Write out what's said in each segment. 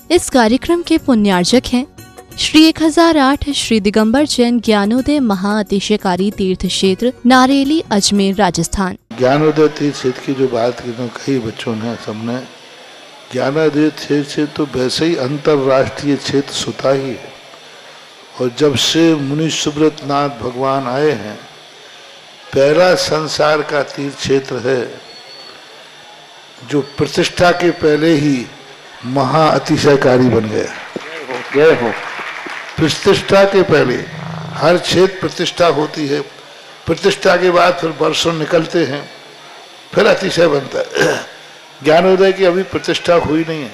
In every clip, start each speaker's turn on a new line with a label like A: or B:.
A: इस कार्यक्रम के पुण्यार्जक हैं श्री 1008 श्री दिगंबर जैन ज्ञानोदय महाअतिशयकारी तीर्थ क्षेत्र नारेली अजमेर राजस्थान।
B: ज्ञानोदय तीर्थ क्षेत्र की जो बात की कई बच्चों ने सबने, ज्ञानोदय तीर्थ क्षेत्र तो वैसे ही अंतर्राष्ट्रीय क्षेत्र सुता ही है। और जब से मुनि सुब्रत नाथ भगवान आए हैं, पहला संसार का तीर्थ क्षेत्र है जो प्रतिष्ठा के पहले ही महाअतिशयकारी बन गया। जय हो। प्रतिष्ठा के पहले हर क्षेत्र प्रतिष्ठा होती है, प्रतिष्ठा के बाद फिर वर्षों निकलते हैं, फिर अतिशय बनता है। ज्ञानोदय की अभी प्रतिष्ठा हुई नहीं है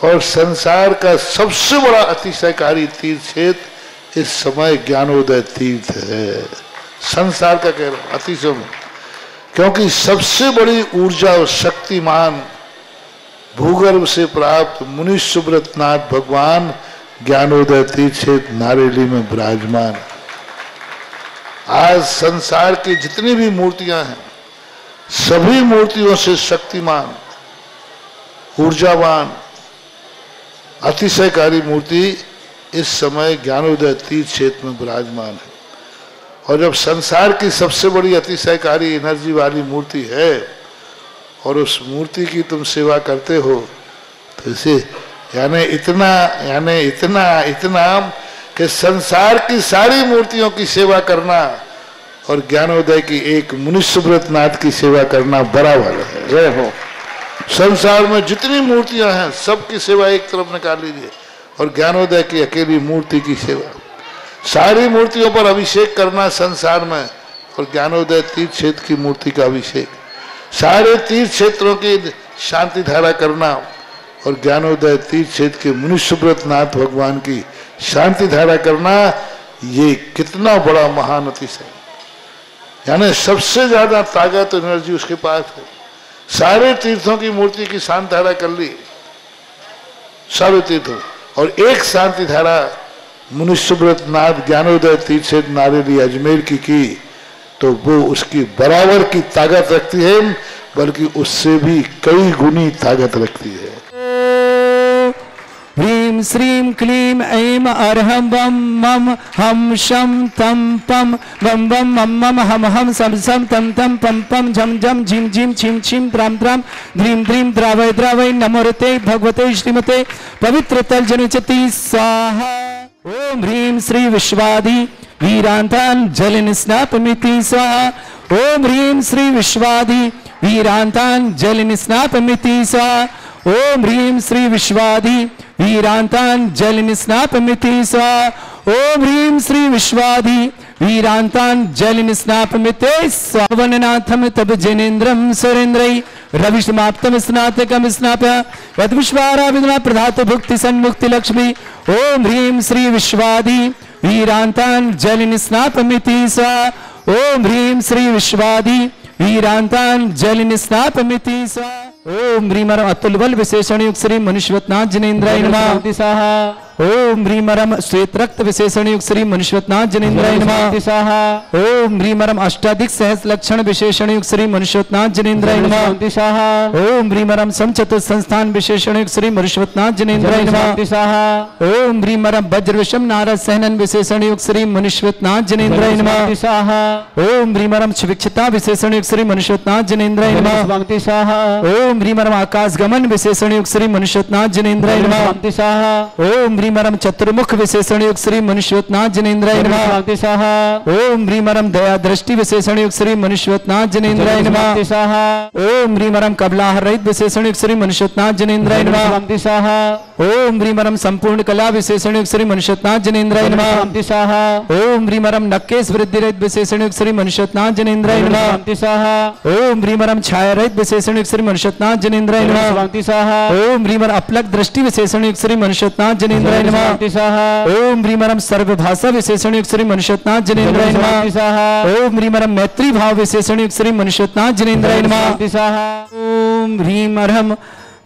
B: और संसार का सबसे बड़ा अतिशयकारी तीर्थ क्षेत्र इस समय ज्ञानोदय तीर्थ है। संसार का कह रहा हूं अतिशय में, क्योंकि सबसे बड़ी ऊर्जा और शक्तिमान भूगर्भ से प्राप्त मुनि सुब्रत नाथ भगवान ज्ञानोदय तीर्थ क्षेत्र नारेली में विराजमान। आज संसार की जितनी भी मूर्तियां हैं, सभी मूर्तियों से शक्तिमान, ऊर्जावान, अतिशयकारी मूर्ति इस समय ज्ञानोदय तीर्थ क्षेत्र में विराजमान है। और जब संसार की सबसे बड़ी अतिशयकारी एनर्जी वाली मूर्ति है और उस मूर्ति की तुम सेवा करते हो, तो इसे यानी इतना कि संसार की सारी मूर्तियों की सेवा करना और ज्ञानोदय की एक मुनि सुब्रत नाथ की सेवा करना बराबर है। जय हो। संसार में जितनी मूर्तियां हैं सबकी सेवा एक तरफ निकाल लीजिए और ज्ञानोदय की अकेली मूर्ति की सेवा। सारी मूर्तियों पर अभिषेक करना संसार में और ज्ञानोदय तीर्थ क्षेत्र की मूर्ति का अभिषेक, सारे तीर्थ क्षेत्रों की शांति धारा करना और ज्ञानोदय तीर्थ क्षेत्र के मुनि सुब्रत नाथ भगवान की शांति धारा करना, ये कितना बड़ा महान अतिशय, यानी सबसे ज्यादा ताकत एनर्जी उसके पास है। सारे तीर्थों की मूर्ति की शांति धारा कर ली, सारे तीर्थों, और एक शांति धारा मुनि सुब्रत नाथ ज्ञानोदय तीर्थ क्षेत्र नारेली अजमेर की तो वो उसकी बराबर की ताकत रखती है, बल्कि उससे भी कई गुनी ताकत रखती है।
C: ह्रीं श्रीं क्लीं ऐं अर्हं बम मम हम शम तम पम बम बम मम मम हम हम सम सम तम तम पम पम झम झम झिम झिम छिम छिम त्राम त्राम ध्रीं ध्रीं द्रावय द्रावय नमोरते भगवते श्रीमते पवित्र तल जनचति स्वाहा। ओम ह्रीं श्री विश्वादि वीरांतान जलिन स्नापमिति स्वाहा। ओम ह्रीं श्री विश्वादि वीरांतान जलिन स्नापमिति स्वाहा। ओम ह्रीं श्री विश्वादि वीरांतान जलिन स्नापमिति स्वाहा। ओम ह्रीं श्री विश्वादि वीरांतान जलिन स्नापमिते स्वाहा। वननाथम तब जनेन्द्रम सुरेन्द्रै रविष्माप्तम स्नातकम स्नाप्य यद विश्वाराविद्मा प्रधात भुक्ति सन्मुक्ति लक्ष्मी। ओम ह्रीं श्री विश्वादि वीरांतान जलिन स्नापमिति स्वाहा। ओम ह्रीं श्री विश्वादि वीरांतान जलिन स्नापमिति स्वाहा। ओम ह्रीमरम अतुल बल विशेषण युक्त श्री मनुष्यवतनाथ जनेन्द्राय नमः। ओम ह्रीमरम श्वेत रक्त विशेषण युक्त श्री मनुष्यवतनाथ जनेन्द्राय नमः। ओम ह्रीमरम अष्टाधिक सहस लक्षण विशेषण युक्त श्री मनुष्यवतनाथ जनेन्द्राय नमः। ओम ह्रीमरम समचतुर संस्थान विशेषण युक्त श्री मनुष्यवतनाथ जनेन्द्राय नमः। ओम ह्रीमरम वज्र विषम नारद सहनन विशेषण युक्त श्री मनुष्यवतनाथ जनेन्द्राय नमः। ओम ह्रीमरम सुविक्षता विशेषण युक्त श्री मनुष्यवतनाथ जनेन्द्राय नमः। ओम ह्रीमरम आकाश गमन विशेषण युक्त श्री मनुष्यवतनाथ जनेन्द्राय नमः। ओम ह्रीमरम चतुर्मुख विशेषण युक्त श्री मनुष्यवतनाथ जनेन्द्राय नमः। ओम ह्रीमरम दया दृष्टि विशेषण युक्त श्री मनुष्यवतनाथ जनेन्द्राय नमः। ओम ह्रीमरम कबलाहर रहित विशेषण युक्त श्री मनुष्यवतनाथ जनेन्द्राय नमः। ओम ह्रीमरम संपूर्ण कला विशेषण युक्त श्री मनुष्यवतनाथ जनेन्द्राय नमः। ओम ह्रीमरम नक्केश वृद्धि रहित विशेषण युक्त श्री मनुष्यवतनाथ जनेन्द्राय नमः। ओम ह्रीमरम छाया रहित विशेषण युक्त श्री मनुष्यवतनाथ जनेन्द्राय नमः। ओम ह्रीमरम अपलक दृष्टि विशेषण युक्त श्री मनुष्यवतनाथ जनेन्द्राय नमः। ओम ह्रीमरम सर्वभाषा विशेषण युक्त श्री मनुष्यवतनाथ जनेन्द्राय नमः। ओम ह्रीमरम मैत्री भाव विशेषण युक्त श्री मनुष्यवतनाथ जनेन्द्राय नमः। ओम ह्रीमरम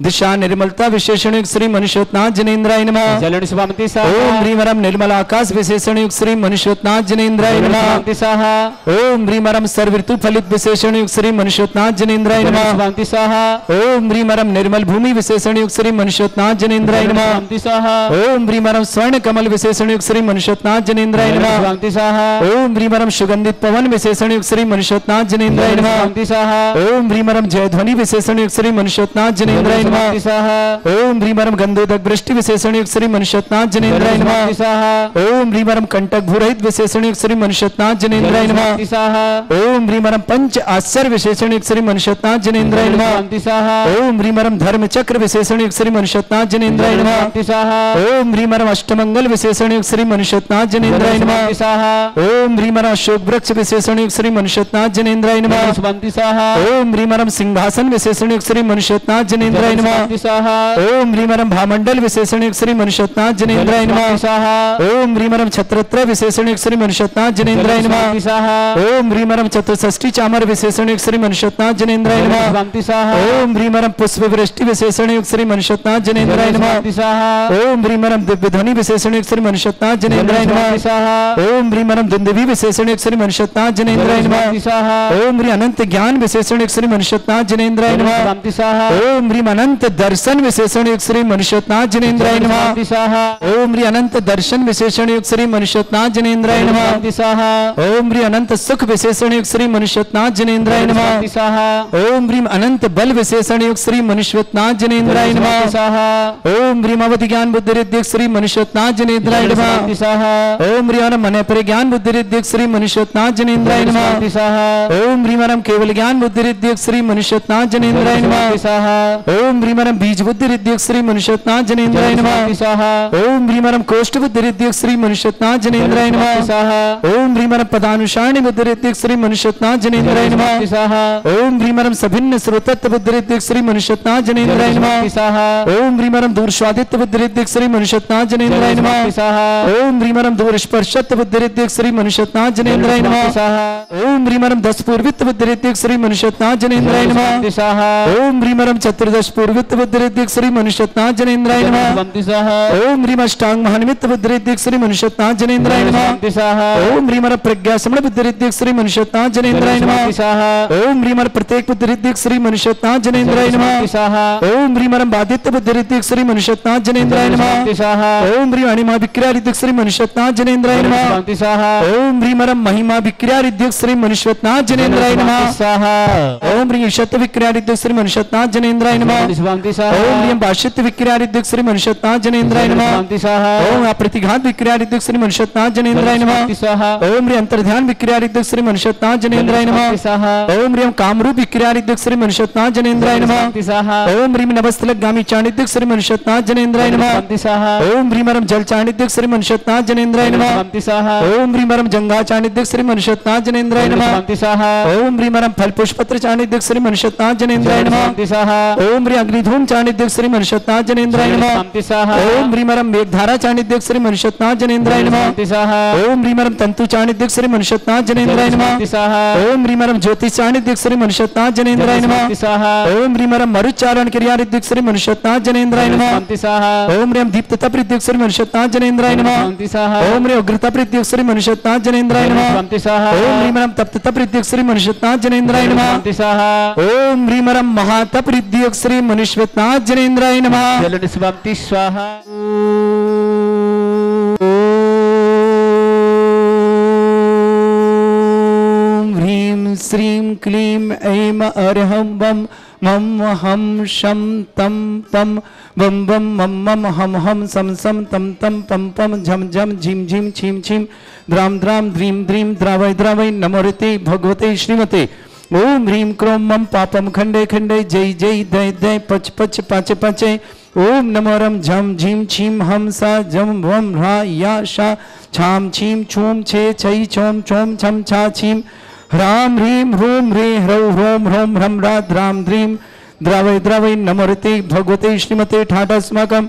C: दिशा निर्मलता विशेषण युक्त श्री मनुष्योत्नाथ जनेन्द्राय नमः।
D: जलन स्वामति स्वाहा।
C: ओम ह्रीं वरम निर्मल आकाश विशेषण युक्त श्री मनुष्योत्नाथ जनेन्द्राय नमः।
D: स्वामति स्वाहा।
C: ओम ह्रीं वरम सर्व ऋतु फलित विशेषण युक्त श्री मनुष्योत्नाथ जनेन्द्राय नमः।
D: स्वामति स्वाहा।
C: ओम ह्रीं वरम निर्मल भूमि विशेषण युक्त श्री मनुष्योत्नाथ जनेन्द्राय नमः।
D: स्वामति स्वाहा।
C: ओम ह्रीं वरम स्वर्ण कमल विशेषण युक्त श्री मनुष्योत्नाथ जनेन्द्राय नमः।
D: स्वामति स्वाहा।
C: ओम ह्रीं वरम सुगंधित पवन विशेषण युक्त श्री मनुष्योत्नाथ जनेन्द्राय नमः।
D: स्वामति स्वाहा।
C: ओम ह्रीं वरम जयध्वनि विशेषण युक्त श्री मनुष्योत्नाथ जनेन्द्राय नमः।
D: स्वामति स्वाहा।
C: ओम ह्रीं वरम गंधोदक वृष्टि विशेषण युक्त श्री मनुष्योत्नाथ जनेन्द्राय नमः।
D: स्वामति स्वाहा।
C: ओम ह्रीं वरम कंटक भूरहित विशेषण युक्त श्री मनुष्योत्नाथ जनेन्द्राय नमः।
D: स्वामति स्वाहा।
C: ओम ह्रीं वरम पंच आश्चर्य विशेषण युक्त श्री मनुष्योत्नाथ जनेन्द्राय नमः।
D: स्वामति स्वाहा।
C: ओम ह्रीं वरम धर्म चक्र विशेषण युक्त श्री मनुष्योत्नाथ जनेन्द्राय नमः।
D: स्वामति स्वाहा।
C: ओम ह्रीं वरम अष्टमंगल विशेषण युक्त श्री मनुष्योत्नाथ जनेन्द्राय नमः।
D: स्वामति स्वाहा।
C: ओम ह्रीं वरम अशोक वृक्ष विशेषण युक्त श्री मनुष्योत्नाथ जनेन्द्राय नमः।
D: स्वामति स्वाहा।
C: ओम ह्रीं वरम सिंहासन विशेषण युक्त श्री मनुष्योत्नाथ जनेन्द्राय नमः।
D: स्वामति स्वाहा।
C: ओम ह्रीं वरम भामंडल विशेषण युक्त श्री मनुष्योत्नाथ जनेन्द्राय नमः।
D: स्वामति स्वाहा।
C: ओम ह्रीं वरम छत्रत्र विशेषण युक्त श्री मनुष्योत्नाथ जनेन्द्राय नमः।
D: स्वामति स्वाहा।
C: ओम ह्रीं वरम चतुष्षष्टि चामर विशेषण युक्त श्री मनुष्योत्नाथ जनेन्द्राय नमः।
D: स्वामति स्वाहा।
C: ओम ह्रीं वरम पुष्प वृष्टि विशेषण युक्त श्री मनुष्योत्नाथ जनेन्द्राय नमः।
D: स्वामति स्वाहा।
C: ओम ह्रीं वरम दिव्य ध्वनि विशेषण युक्त श्री मनुष्योत्नाथ जनेन्द्राय नमः।
D: स्वामति स्वाहा।
C: ओम ह्रीं वरम दुंदुभि विशेषण युक्त श्री मनुष्योत्नाथ जनेन्द्राय नमः।
D: स्वामति स्वाहा।
C: ओम ह्रीं अनंत ज्ञान विशेषण युक्त श्री मनुष्योत्नाथ जनेन्द्राय नमः।
D: स्वामति स्वाहा।
C: ओम ह्रीं अनंत दर्शन विशेषण युक्त श्री मनुष्योत्नाथ जनेन्द्राय नमः।
D: स्वामति स्वाहा।
C: ओम ह्रीं अनंत दर्शन विशेषण युक्त श्री मनुष्योत्नाथ जनेन्द्राय नमः।
D: स्वामति स्वाहा।
C: ओम ह्रीं अनंत सुख विशेषण युक्त श्री मनुष्योत्नाथ जनेन्द्राय नमः।
D: स्वामति स्वाहा।
C: ओम ह्रीं अनंत बल विशेषण युक्त श्री मनुष्योत्नाथ जनेन्द्राय नमः।
D: स्वामति स्वाहा।
C: ओम ह्रीं अवधि ज्ञान बुद्धि रिद्धिक श्री मनुष्योत्नाथ जनेन्द्राय नमः।
D: स्वामति स्वाहा।
C: ओम ह्रीं वरम मन परिज्ञान बुद्धि रिद्धिक श्री मनुष्योत्नाथ जनेन्द्राय नमः।
D: स्वामति स्वाहा।
C: ओम ह्रीं वरम केवल ज्ञान बुद्धि रिद्धिक श्री मनुष्योत्नाथ जनेन्द्राय नमः।
D: स्वामति स्वाहा।
C: ओम ह्रीं वरम बीज बुद्धि रिद्धिक श्री मनुष्योत्नाथ जनेन्द्राय नमः।
D: स्वामति स्वाहा।
C: ओम ह्रीं वरम कोष्ठ बुद्धि रिद्धिक श्री मनुष्योत्नाथ जनेन्द्राय नमः।
D: स्वामति स्वाहा।
C: ओम ह्रीं वरम पदानुसारणी बुद्धि रिद्धिक श्री मनुष्योत्नाथ जनेन्द्राय नमः।
D: स्वामति स्वाहा।
C: ओम ह्रीं वरम सभिन्न श्रोतत्व बुद्धि रिद्धिक श्री मनुष्योत्नाथ जनेन्द्राय नमः।
D: स्वामति स्वाहा।
C: ओम ह्रीं वरम दूर स्वादित्व बुद्धि रिद्धिक श्री मनुष्योत्नाथ जनेन्द्राय नमः।
D: स्वामति स्वाहा।
C: ओम ह्रीं वरम दूर स्पर्शत्व बुद्धि रिद्धिक श्री मनुष्योत्नाथ जनेन्द्राय नमः।
D: स्वामति स्वाहा।
C: ओम ह्रीं वरम दस पूर्वित्व बुद्धि रिद्धिक श्री मनुष्योत्नाथ जनेन्द्राय नमः।
D: स्वामति स्वाहा।
C: ओम ह्रीं वरम चतुर्दश पूर्वित्व बुद्धि रिद्धिक श्री मनुष्योत्नाथ जनेन्द्राय नमः।
D: स्वामति स्वाहा।
C: ओम ह्रीं अष्टांग महानिमित्त बुद्धि रिद्धिक श्री मनुष्योत्नाथ जनेन्द्राय नमः।
D: स्वामति स्वाहा।
C: ओम ह्रीं प्रज्ञा समण बुद्धि रिद्धिक श्री मनुष्योत्नाथ जनेन्द्राय नमः।
D: स्वामति स्वाहा।
C: ओम ह्रीं प्रत्येक बुद्धि रिद्धिक श्री मनुष्योत्नाथ जनेन्द्राय नमः।
D: स्वामति स्वाहा।
C: ओम ह्रीं बाधित्य बुद्धि रिद्धिक श्री मनुष्योत्नाथ जनेन्द्राय नमः।
D: स्वामति स्वाहा।
C: ओम ह्रीं अणिमा विक्रिया रिद्धिक श्री मनुष्योत्नाथ जनेन्द्राय नमः।
D: स्वामति स्वाहा।
C: ओम ह्रीं महिमा विक्रिया रिद्धिक श्री मनुष्योत्नाथ जनेन्द्राय नमः।
D: स्वामति स्वाहा।
C: ओम ह्रीं ईशत्व विक्रिया रिद्धिक श्री मनुष्योत्नाथ जनेन्द्राय नमः।
D: स्वामति स्वाहा।
C: ओम ह्रीं भाष्यत्व विक्रिया रिद्धिक श्री मनुष्योत्नाथ जनेन्द्राय नमः।
D: स्वामति स्वाहा।
C: ओम अप्रतिघात विक्रिया रिद्धिक श्री मनुष्योत्नाथ जनेन्द्राय नमः।
D: स्वामति स्वाहा।
C: ओम ह्रीं अंतर्ध्यान विक्रिया रिद्धिक श्री मनुष्योत्नाथ जनेन्द्राय नमः।
D: स्वामति स्वाहा।
C: ओम ह्रीं कामरूप विक्रिया रिद्धिक श्री मनुष्योत्नाथ जनेन्द्राय नमः।
D: स्वामति स्वाहा।
C: ओम ह्रीं नवस्थलगामी चाणिद्यक श्री मनुष्योत्नाथ जनेन्द्राय नमः।
D: स्वामति स्वाहा।
C: ओम ह्रीं जल चाणिद्यक श्री मनुष्योत्नाथ जनेन्द्राय नमः।
D: स्वामति स्वाहा।
C: ओम ह्रीं जंगा चाणिद्यक श्री मनुष्योत्नाथ जनेन्द्राय नमः।
D: स्वामति स्वाहा।
C: ओम ह्रीं फल पुष्पत्र चाणिद्यक श्री मनुष्योत्नाथ जनेन्द्राय नमः।
D: स्वामति स्वाहा।
C: ओम ह्रीं अग्निधूम चाणिद्यक श्री मनुष्योत्नाथ जनेन्द्राय नमः।
D: स्वामति स्वाहा।
C: ओम ह्रीं मेघधारा चाणिद्यक श्री मनुष्योत्नाथ जनेन्द्राय नमः।
D: स्वामति स्वाहा।
C: ओम ह्रीं तंतु चाणिद्यक श्री मनुष्योत्नाथ जनेन्द्राय नमः।
D: स्वामति स्वाहा।
C: ओम ह्रीं ज्योतिष चाणिद्यक श्री मनुष्योत्नाथ जनेन्द्राय नमः।
D: स्वामति स्वाहा।
C: ओम ह्रीं मरुच्चारण क्रिया रिद्धिक श्री मनुष्योत्नाथ जनेन्द्राय नमः।
D: स्वामति स्वाहा।
C: ओम ह्रीं दीप्तता रिद्धिक श्री मनुष्योत्नाथ जनेन्द्राय नमः।
D: स्वामति स्वाहा।
C: ओम ह्रीं उग्रता रिद्धिक श्री मनुष्योत्नाथ जनेन्द्राय नमः।
D: स्वामति स्वाहा।
C: ओम ह्रीं तप्तता रिद्धिक श्री मनुष्योत्नाथ जनेन्द्राय नमः।
D: स्वामति स्वाहा।
C: ओम ह्रीं महातप रिद्धिक श्री मनुष्योत्नाथ जनेन्द्राय नमः।
D: जलन स्वामति स्वाहा।
C: ओम ह्रीं श्रीं क्लीं ऐं अरहं वं मम हम शम तम पम वम वम मम मम हम हम सम सम तम तम पम पम झम झम झिम झिम छिम छिम द्राम द्राम द्रीम द्रीम द्रावय द्रावय नमोरते भगवते श्रीमते। ओम ह्रीं क्रोम मम पापम खंडे खंडे जय जय दय दय पच पच पाचे पाचे। ओम नमोरम झम झीम छीम हम सा जम वम ह्रा या शा छाम छीम छूम छे छै छोम छोम छम छा छीम ह्राम ह्रीं ह्रूम ह्री ह्रौ ह्रोम ह्रोम ह्रम रा द्राम द्रीम द्रावय द्रावय नमोरते भगवते श्रीमते ठाठास्माकं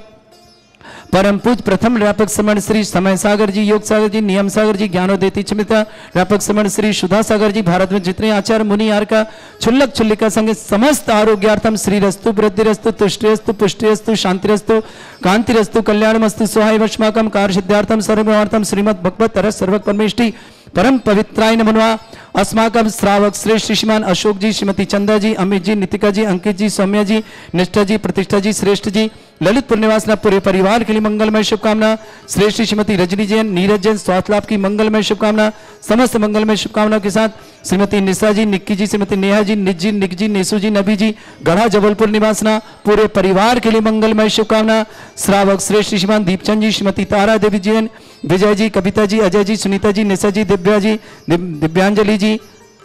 C: परम पूज प्रथम व्यापक श्रमण श्री समय सागर जी, योग सागर जी, नियम सागर जी, ज्ञानोदेती चमिता व्यापक श्रमण श्री सुधा सागर जी, भारत में जितने आचार्य मुनि यार का छुल्लक छुल्लिका संग समस्त आरोग्यार्थम श्री रस्तु वृद्धिरस्तु तुष्टिरस्तु पुष्टिरस्तु शांतिरस्तु कांतिरस्तु कल्याणमस्तु स्वाहाय वश्माकम कार्य सिद्धार्थम सर्वर्थम श्रीमद भगवत तरस सर्वक परमेष्टि परम पवित्राय नमः। अस्माकम श्रावक श्रेष्ठ श्रीमान अशोक जी, श्रीमती चंदा जी, अमित जी, नितिका जी, अंकित जी, सौम्या जी, निष्ठा जी, प्रतिष्ठा जी, श्रेष्ठ जी, ललितपुर निवासना पूरे परिवार के लिए मंगलमय शुभकामना। श्रेष्ठ श्रीमती रजनी जैन, नीरज जैन, स्वास्थ्य लाभ की मंगलमय शुभकामना। समस्त मंगलमय शुभकामनाओं के साथ श्रीमती निशा जी, निक्की जी, श्रीमती नेहा जी, निज जी, निक जी, नेसू जी, नबी जी, गढ़ा जबलपुर निवासना पूरे परिवार के लिए मंगलमय शुभकामना। श्रावक श्रेष्ठ श्रीमान दीपचंद जी, श्रीमती तारा देवी जैन, विजय जी, कविता जी, अजय जी, सुनीता जी, निशा जी, दिव्या जी, दिव्यांजलि जी,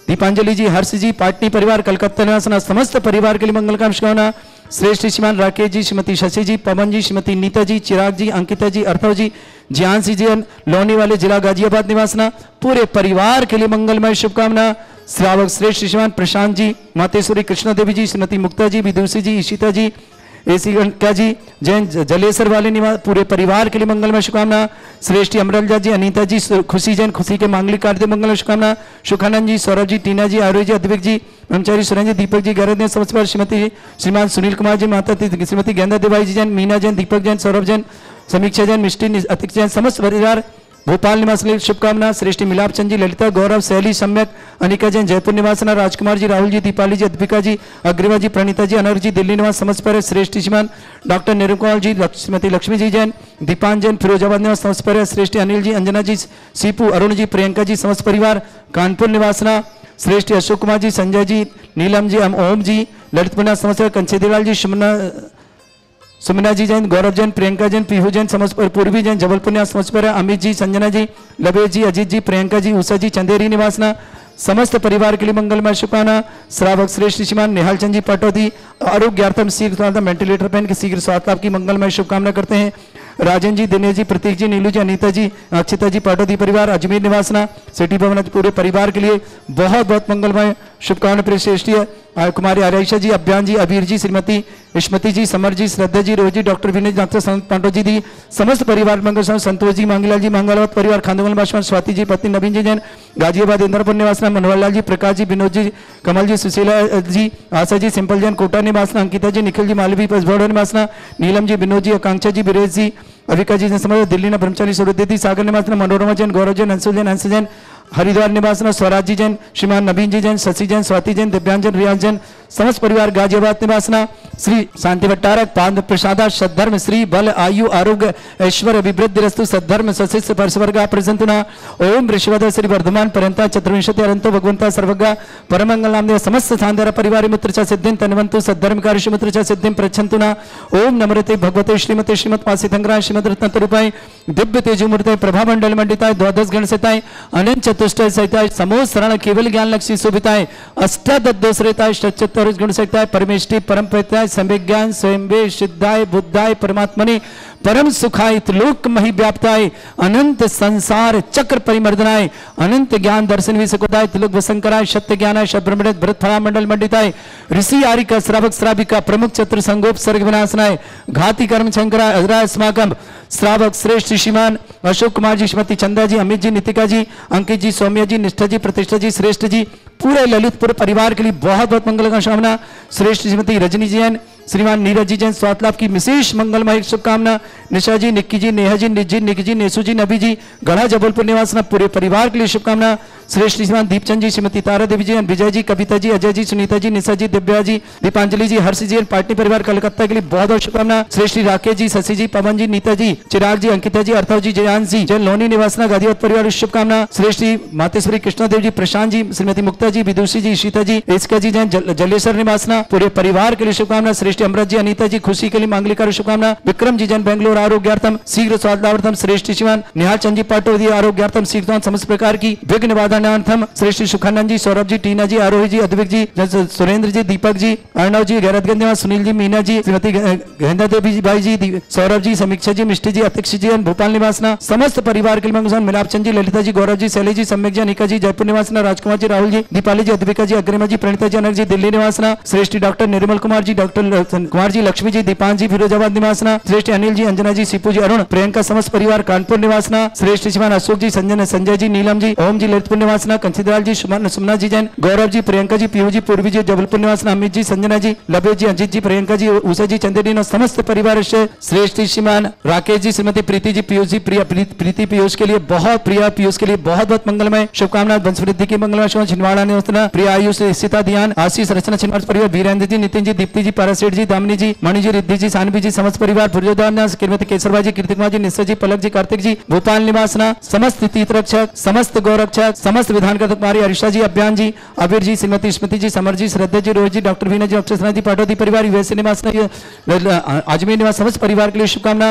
C: दीपांजलि जी, हर्ष जी, पाटनी परिवार कलकत्ता निवासना समस्त परिवार के लिए मंगल कामना। श्रेष्ठ श्रीमान राकेश जी, श्रीमती शशि जी, पवन जी, श्रीमती नीता जी, चिराग जी, अंकिता जी, अर्थव जी, ज्ञानसी जी, लोनी वाले जिला गाजियाबाद निवासना पूरे परिवार के लिए मंगलमय शुभकामना। श्रावक श्रेष्ठ श्रीमान प्रशांत जी, मातेश्वरी कृष्णा देवी जी, श्रीमती मुक्ता जी, विदुषी जी, ईशिता जी, एसी गणका जी, जैन जलेसर वाले निवास पूरे परिवार के लिए मंगलमय शुभकामना। श्रेष्ठ अमरलजा जी, अनीता जी, खुशी जैन, खुशी के मांगलिक कार्य मंगल शुभकामना। सुखानंद जी, सौरभ जी, टीना जी, आरोही जी, अद्विक जी, ब्रह्मचारी सुरेंद्र जी, दीपक जी, गैरत ने समझ पर श्रीमती श्रीमान सुनील कुमार जी, माता श्रीमती गेंदा देवाई जी जैन, मीना जैन, दीपक जैन, सौरभ जैन, समीक्षा जैन, मिष्टी अतिक जैन, समस्त परिवार भोपाल निवास के लिए शुभकामना। श्रेष्ठी मिलाप चंद जी, ललिता, गौरव, शैली, सम्यक, अनिका जैन, जयपुर निवासना, राजकुमार जी, राहुल जी, दीपाली जी, अद्विका जी, अग्रिवा जी, प्रणीता जी, अनर जी, दिल्ली निवास समझ पर श्रेष्ठ श्रीमान डॉक्टर निरुपाल जी, श्रीमती लक्ष्मी जी जैन, दीपान जैन, फिरोजाबाद निवास समझ पर श्रेष्ठ अनिल जी, अंजना जी, सीपू, अरुण जी, प्रियंका जी, समझ परिवार कानपुर निवासना। श्रेष्ठ अशोक कुमार जी, संजय जी, नीलम जी, ओम जी, ललितपुर समझ कंचेदीलाल जी, सुमना जी जैन, गौरव जैन, प्रियंका जैन, पीहू जैन, समझ पर पूर्वी जैन, जबलपुर निवास समझ पर अमित जी, संजना जी, लबेज जी, अजीत जी, प्रियंका जी, उषा जी, चंदेरी निवासना समस्त परिवार के लिए मंगलमय शुभकामना। श्रावक श्रेष्ठ श्रीमान निहाल चंद जी पाटौदी, आरोग्यार्थम शीघ्र वेंटिलेटर पेन के शीघ्र स्वास्थ्य लाभ की मंगलमय शुभकामना करते हैं। राजन जी, दिनेश जी, प्रतीक जी, नीलू जी, अनीता जी, अक्षिता जी, पाटौदी परिवार अजमेर निवासना सिटी भवन पूरे परिवार के लिए बहुत बहुत मंगलमय शुभकामना। प्रिय श्रेष्ठी कुमारी आर्यशा जी, अभियान जी, अबीर जी, श्रीमती स्मृति जी, समर जी, श्रद्धा जी, रोजी, डॉक्टर विनय, डॉक्टर संत पांडव जी दी समस्त परिवार मंगल संतोष जी, मांगीलाल जी, मंगलवत परिवार खांदोगल बाशवान, स्वाति जी, पत्नी नवीन जी जैन, गाजियाबाद इंद्रपुर निवासना, मनोहर लाल जी, प्रकाश जी, विनोद जी, कमल जी, सुशीला जी, आशा जी, सिंपल जैन, कोटा निवासना, अंकिता जी, निखिल जी, मालवी पसभौड़ निवासना, नीलम जी, विनोद जी, आकांक्षा जी, बीरेश जी, अविका जी ने समझ दिल्ली ने ब्रह्मचारी सूर्यदेवी सागर निवासना, मनोरमा जैन, गौरव जैन, अंशुल जैन, हंस जैन, हरिद्वार निवासना, स्वराज जी जैन, श्रीमान नवीन जी जैन, शशि जैन, स्वाति जैन, दिव्यांजन, रियाज जैन, समस्त परिवार गाजियाबाद निवासना। श्री शांति भट्टारक पाद प्रसादा सद्धर्म श्री बल आयु आरोग्य ऐश्वर्य विवृद्धि रस्तु सद्धर्म सशिष्य परस्वर्गा प्रसंतुना। ओम ऋषिवद श्री वर्धमान पर्यंता चतुर्विंशति अरंतो भगवंता सर्वज्ञ परमंगल नामदेव समस्त सांधर परिवार मित्र च सिद्धिं तन्वन्तु सद्धर्म कार्य मित्र च सिद्धिं प्रच्छन्तुना। ओम नमरते भगवते श्रीमते श्रीमत् पासितंगराय श्रीमद रत्नतरूपाय दिव्य तेजोमूर्ते प्रभा मंडल मंडिताय द्वादश गण सहिताय अनंत चतुष्टय सहिताय समोह शरण केवल ज्ञान लक्ष्मी शोभिताय अष्टादशरेताय षट्चत्वारिश गुण सहिताय परमेष्टि परम पवित्राय संविज्ञान स्वयंवे सिद्धाय बुद्धाय परमात्मने परम सुखाय त्रिलोक मही व्याप्ताय अनंत संसार चक्र परिमर्दनाय अनंत ज्ञान दर्शन विसकुताय त्रिलोक वसंकराय सत्य ज्ञानाय शब्रमृत भरत फला मंडल मंडिताय ऋषि आरिका श्रावक श्राविका प्रमुख चतुर संगोप सर्ग विनाशनाय घाती कर्म शंकराय अजराय अस्माकम श्रावक श्रेष्ठ श्रीमान अशोक कुमार जी, श्रीमती चंदा जी, अमित जी, नितिका जी, अंकित जी, सौम्या जी, निष्ठा जी, प्रतिष्ठा जी, श्रेष्ठ जी पूरे ललितपुर परिवार के लिए बहुत बहुत मंगल कामना। श्रेष्ठ श्रीमती रजनी जैन, श्रीमान नीरज जी जैन, स्वास्थ्य लाभ की विशेष मंगलमय शुभकामना। निशा जी, निक्की जी, नेहा जी, निज जी, निक जी, नेसू जी, नबी जी, गढ़ा जबलपुर निवासना पूरे परिवार के लिए शुभकामना। श्रेष्ठ श्रीमान दीपचंद जी, श्रीमती तारा देवी जी, विजय जी, कविता जी, अजय जी, सुनीता जी, निशा जी, दिव्या जी, दीपांजलि जी, हर्ष जी, पाटनी परिवार कलकत्ता के लिए बहुत बहुत शुभकामना। श्रेष्ठ राकेश जी, शशि जी, पवन जी, नीता जी, चिराग जी, अंकिता जी, अर्थव जी, जयान जी, जैन लोनी निवासना गादियाबाद परिवार शुभकामना। श्रेष्ठ मातेश्वरी कृष्णा देव जी, प्रशांत जी, श्रीमती मुक्ता जी, विदुषी जी, शीता जी, एसका जी, जैन जलेसर निवासना पूरे परिवार के लिए शुभकामना। श्रेष्ठ अमृत जी, अनीता जी, खुशी के लिए मांगलिक शुभकामना। विक्रम जी जैन बेंगलोर आरोग्यार्थम शीघ्र स्वास्थ्यार्थम। श्रेष्ठ श्रीमान निहाल चंद जी पाटोदी आरोग्यार्थम शीघ्र समस्त प्रकार की विघ्न बाधा कल्याणार्थम श्रेष्ठ सुखानंद जी, सौरभ जी, टीना जी, आरोही जी, अद्विक जी, सुरेंद्र जी, दीपक जी, अर्णव जी, गैरतगंज निवास सुनील जी, मीना जी, श्रीमती गेंदा देवी भाई जी, सौरभ जी, समीक्षा जी, मिष्टी जी, अतिक्ष जी, भोपाल निवासना समस्त परिवार के लिए मिलाप चंद जी, ललिता जी, गौरव जी, शैली जी, सम्यक जी, अनिका जी, जयपुर निवासना, राजकुमार जी, राहुल जी, दीपाली जी, अद्विका जी, अग्रिमा जी, प्रणीता जी, अनक जी, दिल्ली निवासना, श्रेष्ठ डॉक्टर निर्मल कुमार जी, डॉक्टर कुमार जी, लक्ष्मी जी, दीपान जी, फिरोजाबाद निवासना, श्रेष्ठ अनिल जी, अंजना जी, सीपू जी, अरुण, प्रियंका समस्त परिवार कानपुर निवासना, श्रेष्ठ श्रीमान अशोक जी, संजय जी, नीलम जी, ओम जी, ललितपुर निवासना, कंसीदराल जी, सुमना जी जैन, गौरव जी, प्रियंका जी, पीयू जी, पूर्वी जी, जबलपुर निवासना, अमित जी, संजना जी, लभे जी, अजित जी, प्रियंका जी, उषा जी, चंद्रदीन समस्त परिवार से श्रेष्ठ श्रीमान राकेश जी, श्रीमती प्रीति जी, पीयूष जी, प्रीति पीयूष के लिए बहुत प्रिया पीयूष के लिए बहुत बहुत मंगलमय शुभकामनाएं, वंश वृद्धि की मंगलमय शुभ छिंदवाड़ा निवासना, प्रिया आयुष, सीता ध्यान, आशीष, रचना छिंदवाड़ा परिवार, वीरेंद्र जी, नितिन जी, दीप्ति जी, पारासेठ जी, दामिनी जी, मणि जी, रिद्धि जी, सानवी जी, समस्त परिवार, फुरजोदान, श्रीमती केसरबा जी, कीर्ति कुमार जी, निश्चय जी, पलक जी, कार्तिक जी, भोपाल निवासना, समस्त तीर्थरक्षक, समस्त गौरक्षक, समस्त विधान कुमारी, हरीशा जी, अभियान जी, अबीर जी, श्रीमती स्मृति जी, समर जी, श्रद्धा जी, रोहित जी, डॉक्टर वीना जी, अक्षरा जी, पाटोदी परिवार, यूएसए निवासना, अजमेर निवास समस्त परिवार के लिए शुभकामना।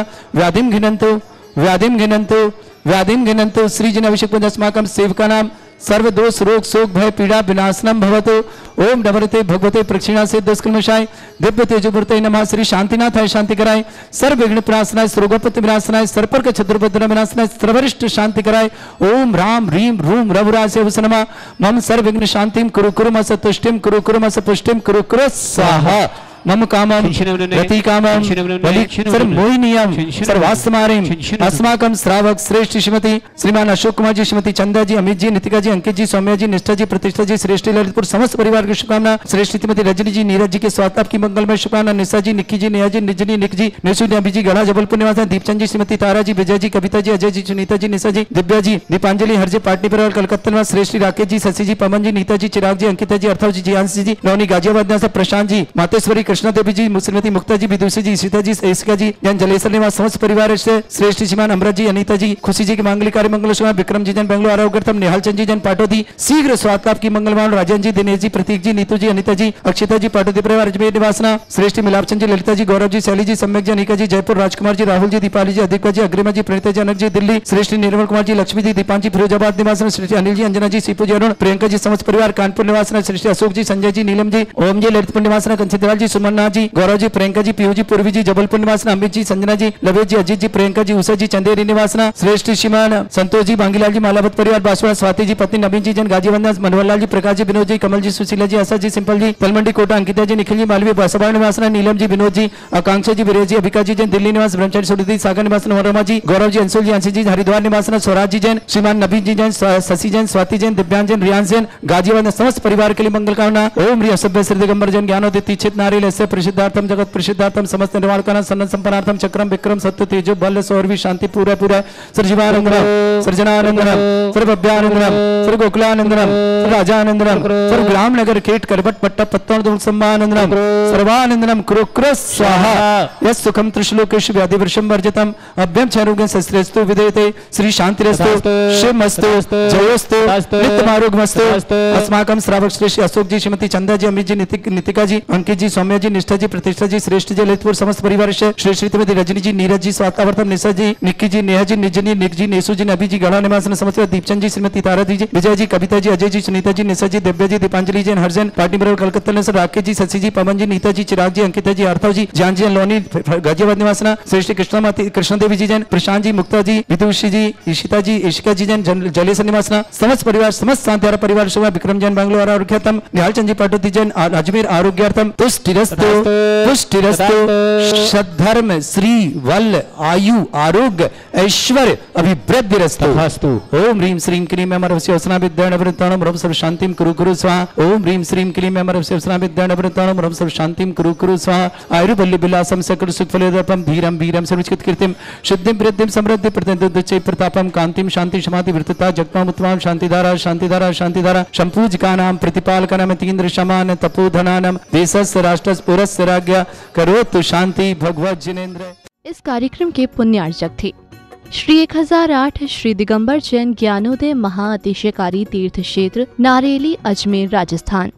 C: व्याधिम घिनंतु श्री जन अभिषेक अस्माकं सेवका नाम सर्व दोष रोग शोक भय पीड़ा विनाशनम भवतु। ओम नवरते भगवते प्रक्षिणा से दुष्कर्मशाय दिव्य तेजोमूर्ते नमः। श्री शांतिनाथ है शांति कराए, सर्व विघ्न प्रणाशनाय, सर्वोपत्ति विनाशनाय, सर्पर्क छद्रभद्र विनाशनाय, सर्वरिष्ट शांति कराए। ओम राम ह्रीम रूम रघुरासे नमः। मम सर्व विघ्न शांतिम कुरु कुरुमस तुष्टिम कुरु कुरुमस पुष्टिम कुरु कुरु स्वाहा। मम कामम रति कामम सर्वमोहिनीयम सर्वास्मारिम अस्माकं श्रावक श्रेष्ठ श्रीमती श्रीमान अशोक कुमार जी, श्रीमती चंदा जी, अमित जी, नितिका जी, अंकित जी, सौम्या जी, निष्ठा जी, प्रतिष्ठा जी, श्रेष्ठ ललितपुर समस्त परिवार की शुभकामना। श्रेष्ठ श्रीमती रजनी जी, नीरज जी के स्वास्थ्य की मंगलमय शुभकामना। निशा जी, निक्की जी, नेहा जी, निजनी, निक जी, निशु अभी जी, गढ़ा जबलपुर निवास, दीपचंद जी, श्रीमती तारा जी, विजय जी, कविता जी, अजय जी, सुनीता जी, निशा जी, दिव्या जी, दीपांजलि, हरजे पाटनी परिवार कलकत्ता निवास, श्रेष्ठ राकेश जी, शशि जी, पवन जी, नीता जी, चिराग जी, अंकिता जी, अर्थव जी, जियांश जी, नौनी गाजियाबाद निवास, प्रशांत जी, मातेश्वरी, कृष्णा देवी जी, श्रीमती मुक्ता जी, विदुषी जी, सीता जी, ऐसिका जी, जन जलेसर निवास समस्त परिवार से श्रेष्ठ श्रीमान अमृत जी, अनीता जी, खुशी जी की मांगलिक कार्य मंगल शुभ, विक्रम जी जन बेंगलोर आरोग्यम, निहाल चंद जी जन पाटोदी शीघ्र स्वास्थ्य लाभ की मंगलमान, राजन जी, दिनेश जी, प्रतीक जी, नीतू जी, अनीता जी, अक्षिता जी, पाटोदी परिवार अजमेर निवासना, श्रेष्ठ मिलापचंद जी, ललिता जी, गौरव जी, शैली जी, सम्यक जी, अनिका जी, जयपुर, राजकुमार जी, राहुल जी, दीपाली जी, अधिका जी, अग्रिमा जी, प्रणीता जी, अनक जी, दिल्ली, श्रेष्ठ निर्मल कुमार जी, लक्ष्मी जी, दीपान जी, फिरोजाबाद निवासना, श्रेष्ठ अनिल जी, अंजना जी, सीपू जी, अरुण, प्रियंका जी, समस्त परिवार कानपुर निवासना, श्रेष्ठ अशोक जी, संजय जी, नीलम जी, ओम जी, ललितपुर निवासना, कंसीदराल जी, सुमननाथ जी, गौरव जी, प्रियंका जी, पीयू जी, पूर्वी जी, जबलपुर निवासना, अमित जी, संजना जी, लवेश जी, अजीत जी, प्रियंका जी, उषा जी, चंदेरी निवासना, श्रेष्ठ श्रीमान संतोष जी, बांगीलाल जी, मालावत परिवार, बासवाड़ा, स्वाति जी, पत्नी नवीन जी जन गाजीवंदन, मनोहरलाल जी, प्रकाश जी, विनोद जी, कमल जी, सुशीला जी, आशा जी, सिंपल जी, तलमंडी कोटा, अंकिता जी, निखिल जी, मालवीय बासवाड़ा निवासना, नीलम जी, विनोद जी, आकांक्षा जी, विरेज जी, अभिका जी जैन, दिल्ली निवास, ब्रह्मचारी सुरती, सागर निवास, मनोरमा जी, गौरव जी, अंशुल जी, अंशी जी, हरिद्वार निवासना, स्वराज जी जैन, श्रीमान नवीन जी जैन, शशि जैन, स्वाति जैन, दिव्यांग जैन, रियांश जैन, गाजीवंदन समस्त परिवार के लिए मंगल कामना। ओम ह्री असभ्य श्री दिगंबर जैन ज्ञानोदय चित नारी लस्य प्रसिद्धार्थम जगत प्रसिद्धार्थम समस्त निर्माण का सन्न संपन्नार्थम चक्रम विक्रम सत्य तेजो बल सौरवी शांति पूरा पूरा सर्जीवानंदनम सर्जनानंदनम सर्वभ्यानंदनम सर्वगोकुलानंदनम सर्वराजानंदनम सर्वग्राम नगर केट करबट पट्टा पत्तन दुल सम्मानंदनम सर्वानंदनम कुरुक्र स्वाहा। यस सुखम त्रिश्लोकेश व्याधि वर्षम वर्जितम अभ्यम चरुगन सस्त्रेस्तु विदेते श्री शांतिरस्तु शिवमस्तु जयोस्तु नित्यमारोग्यमस्तु। अस्माकं श्रावक श्रेष्ठ अशोक जी, श्रीमती चंदा जी, अमित जी, नितिका जी, अंकित जी, सौम्या जी, निष्ठा जी, प्रतिष्ठा जी, श्रेष्ठ जी, ललितपुर समस्त परिवार से श्रेष्ठ श्रीमती रजनी जी, नीरज जी, स्वातावर्तम, निशा जी, निक्की जी, नेहा जी, निजनी, निक जी, नेसु जी, नबी जी, गढ़ा निवासन समस्त दीपचंद जी, श्रीमती तारा जी, विजय जी, कविता जी, अजय जी, सुनीता जी, निशा जी, दिव्या जी, दीपांजलि जी, हरजन पार्टी बरोबर कलकत्ता ने राकेश जी, शशि जी, पवन जी, नीता जी, चिराग जी, अंकिता जी, अर्थव जी, जान जी, लोनी गाजियाबाद निवासना, श्रेष्ठ कृष्ण देवी जी जैन, प्रशांत जी, मुक्ता जी, विदुषी जी, ईशिता जी, ईशिका जी जैन, जलेसर निवासना समस्त परिवार समस्त शांतिहारा परिवार शुभ, विक्रम जैन बेंगलोर आरोग्यर्थम, निहाल चंद जी, पाटोदी जैन, अजमेर आरोग्यार्थम, तुष्टिरस्तु पुष्टिरस्तु सद्धर्म श्री वल आयु आरोग्य ऐश्वर्य अभिवृद्धिरस्तु। ओम ह्रीं श्रीं क्लीं अमरवस्य वसना विद्यानवृत्ताणं रम सर्व शांतिं कुरु कुरु स्वाहा। ओम ह्रीं श्रीं क्लीं अमरवस्य वसना विद्यानवृत्ताणं रम सर्व शांतिं कुरु कुरु स्वाहा। आयुर्बल्य विलासम सकल सुखफलदर्पम धीरम वीरम सर्वचित कीर्तिम शुद्धिं वृद्धिं समृद्धि प्रतिदुच्चै प्रतापम कांतिं शांति समाधि वृत्तता जगताम उत्तमां शांतिधारा शांतिधारा शांतिधारा संपूजकानां प्रतिपालकानां तीन्द्र शमान तपोधनानां देशस्य राष्ट्रस्य पुरस्य राज्ञा करोतु शांति भगवत जिनेन्द्र।
A: इस कार्यक्रम के पुण्यार्चक थे श्री 1008 श्री दिगंबर जैन ज्ञानोदय महाअतिशयकारी तीर्थ क्षेत्र नारेली, अजमेर, राजस्थान।